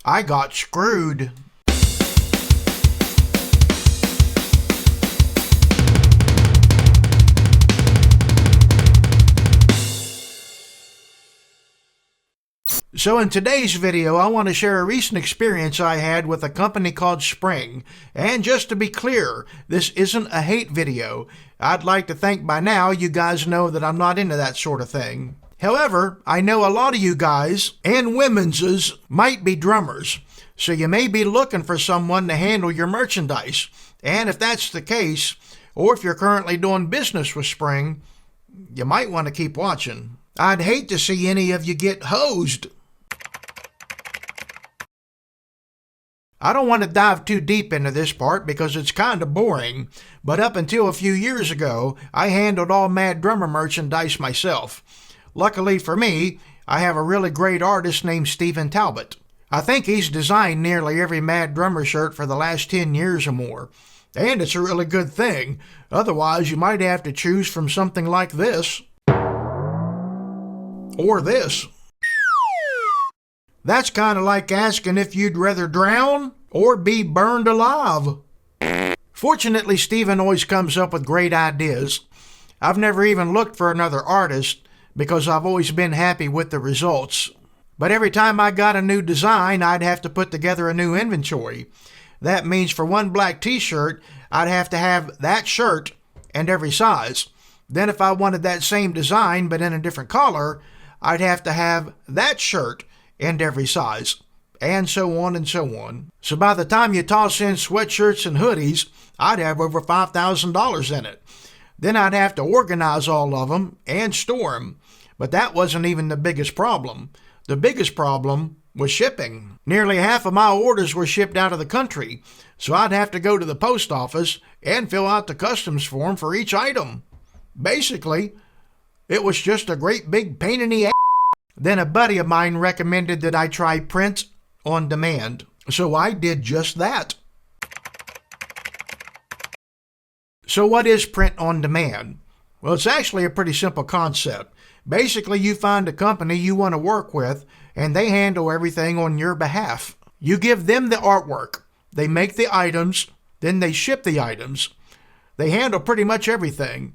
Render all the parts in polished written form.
I got screwed. So in today's video, I want to share a recent experience I had with a company called Teespring. And just to be clear, this isn't a hate video. I'd like to think by now you guys know that I'm not into that sort of thing. However, I know a lot of you guys and women's might be drummers, so you may be looking for someone to handle your merchandise. And if that's the case, or if you're currently doing business with Teespring, you might want to keep watching. I'd hate to see any of you get hosed. I don't want to dive too deep into this part because it's kind of boring, but up until a few years ago, I handled all Mad Drummer merchandise myself. Luckily for me, I have a really great artist named Stephen Talbot. I think he's designed nearly every Mad Drummer shirt for the last 10 years or more. And it's a really good thing. Otherwise, you might have to choose from something like this. Or this. That's kind of like asking if you'd rather drown or be burned alive. Fortunately, Stephen always comes up with great ideas. I've never even looked for another artist because I've always been happy with the results. But every time I got a new design, I'd have to put together a new inventory. That means for one black t-shirt, I'd have to have that shirt and every size. Then if I wanted that same design but in a different color, I'd have to have that shirt and every size, and so on and so on. So by the time you toss in sweatshirts and hoodies, I'd have over $5,000 in it. Then I'd have to organize all of them and store them. But that wasn't even the biggest problem. The biggest problem was shipping. Nearly half of my orders were shipped out of the country, so I'd have to go to the post office and fill out the customs form for each item. Basically, it was just a great big pain in the ass. Then a buddy of mine recommended that I try print on demand, so I did just that. So what is print on demand? Well, it's actually a pretty simple concept. Basically, you find a company you want to work with, and they handle everything on your behalf. You give them the artwork, they make the items, then they ship the items. They handle pretty much everything,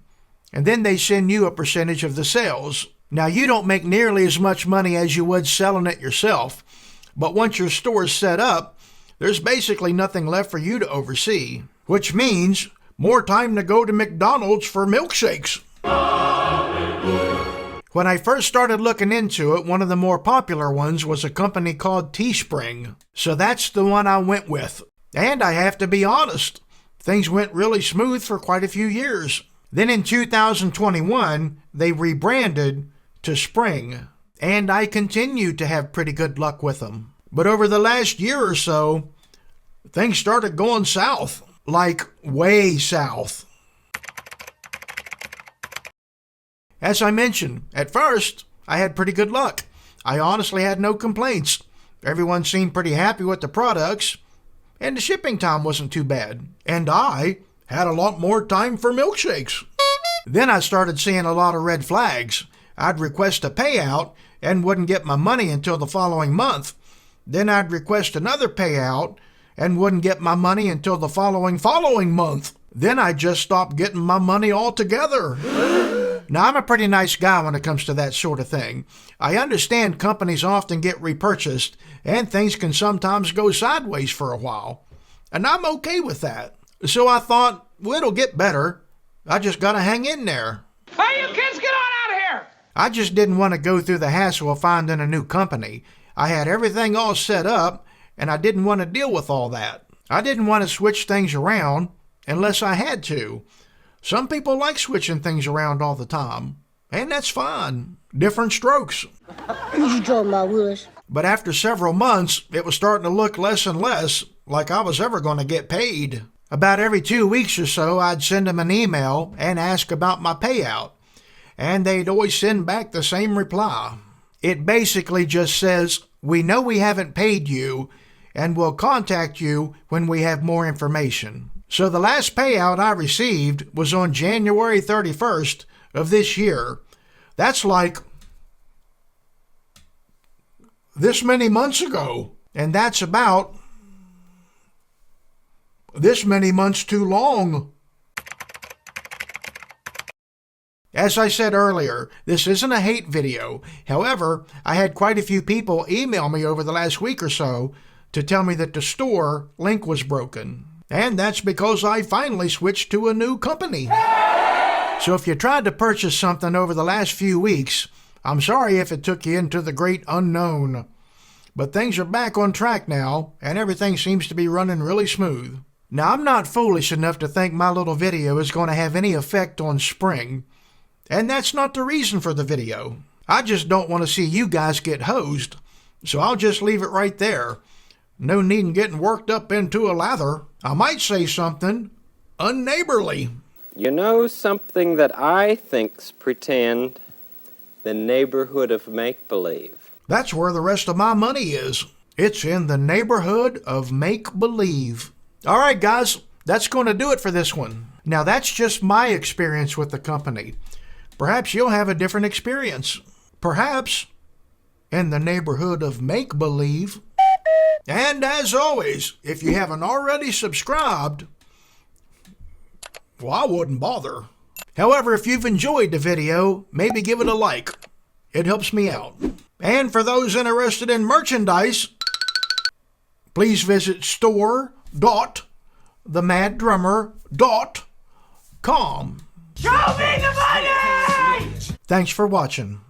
and then they send you a percentage of the sales. Now, you don't make nearly as much money as you would selling it yourself, but once your store's set up, there's basically nothing left for you to oversee, which means more time to go to McDonald's for milkshakes. When I first started looking into it, one of the more popular ones was a company called Teespring, so that's the one I went with. And I have to be honest, things went really smooth for quite a few years. Then in 2021, they rebranded to Teespring, and I continued to have pretty good luck with them. But over the last year or so, things started going south, like way south. As I mentioned, at first, I had pretty good luck. I honestly had no complaints. Everyone seemed pretty happy with the products, and the shipping time wasn't too bad. And I had a lot more time for milkshakes. Then I started seeing a lot of red flags. I'd request a payout and wouldn't get my money until the following month. Then I'd request another payout and wouldn't get my money until the following month. Then I'd just stop getting my money altogether. Now, I'm a pretty nice guy when it comes to that sort of thing. I understand companies often get repurchased and things can sometimes go sideways for a while. And I'm okay with that. So I thought, well, it'll get better. I just gotta hang in there. Hey, you kids, get on out of here! I just didn't want to go through the hassle of finding a new company. I had everything all set up, and I didn't want to deal with all that. I didn't want to switch things around unless I had to. Some people like switching things around all the time, and that's fine. Different strokes. What you talking about, Willis? But after several months, it was starting to look less and less like I was ever going to get paid. About every 2 weeks or so, I'd send them an email and ask about my payout, and they'd always send back the same reply. It basically just says, "We know we haven't paid you, and we'll contact you when we have more information." So the last payout I received was on January 31st of this year. That's like this many months ago. And that's about this many months too long. As I said earlier, this isn't a hate video. However, I had quite a few people email me over the last week or so to tell me that the store link was broken. And that's because I finally switched to a new company. So if you tried to purchase something over the last few weeks, I'm sorry if it took you into the great unknown. But things are back on track now, and everything seems to be running really smooth. Now, I'm not foolish enough to think my little video is going to have any effect on spring. And that's not the reason for the video. I just don't want to see you guys get hosed. So I'll just leave it right there. No need in getting worked up into a lather. I might say something unneighborly. You know something that I think's pretend? The neighborhood of make-believe. That's where the rest of my money is. It's in the neighborhood of make-believe. All right, guys, that's going to do it for this one. Now, that's just my experience with the company. Perhaps you'll have a different experience. Perhaps in the neighborhood of make-believe. And as always, if you haven't already subscribed, well, I wouldn't bother. However, if you've enjoyed the video, maybe give it a like. It helps me out. And for those interested in merchandise, please visit store.themaddrummer.com. Show me the money! Thanks for watching.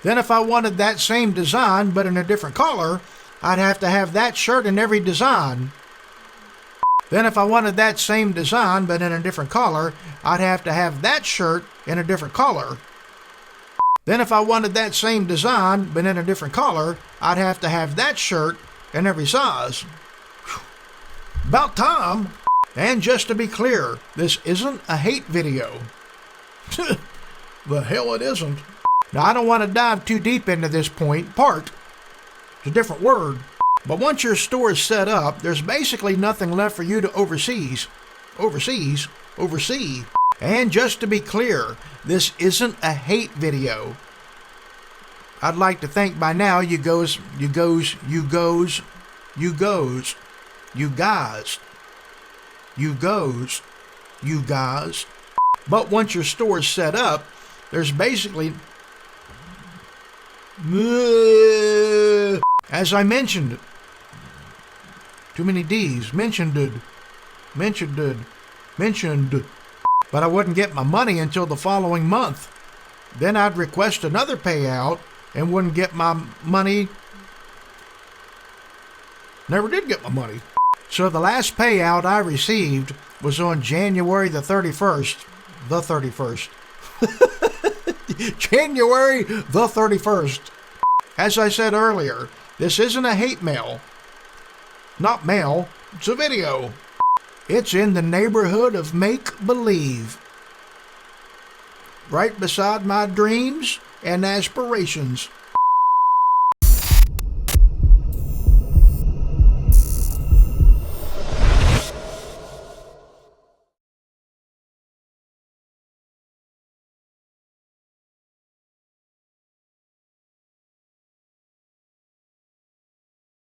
Then if I wanted that same design but in a different color, I'd have to have that shirt in every design. Then if I wanted that same design but in a different color, I'd have to have that shirt in a different color. Then if I wanted that same design but in a different color, I'd have to have that shirt in every size. Whew. About time. And just to be clear, this isn't a hate video. The hell it isn't. Now, I don't want to dive too deep into this part. It's a different word. But once your store is set up, there's basically nothing left for you to oversee. And just to be clear, this isn't a hate video. I'd like to think by now you guys. But once your store is set up, there's basically, as I mentioned, too many D's, mentioned, but I wouldn't get my money until the following month. Then I'd request another payout and wouldn't get my money. Never did get my money. So the last payout I received was on January the 31st. January the 31st. As I said earlier, this isn't a hate mail. Not mail, it's a video. It's in the neighborhood of make-believe. Right beside my dreams and aspirations.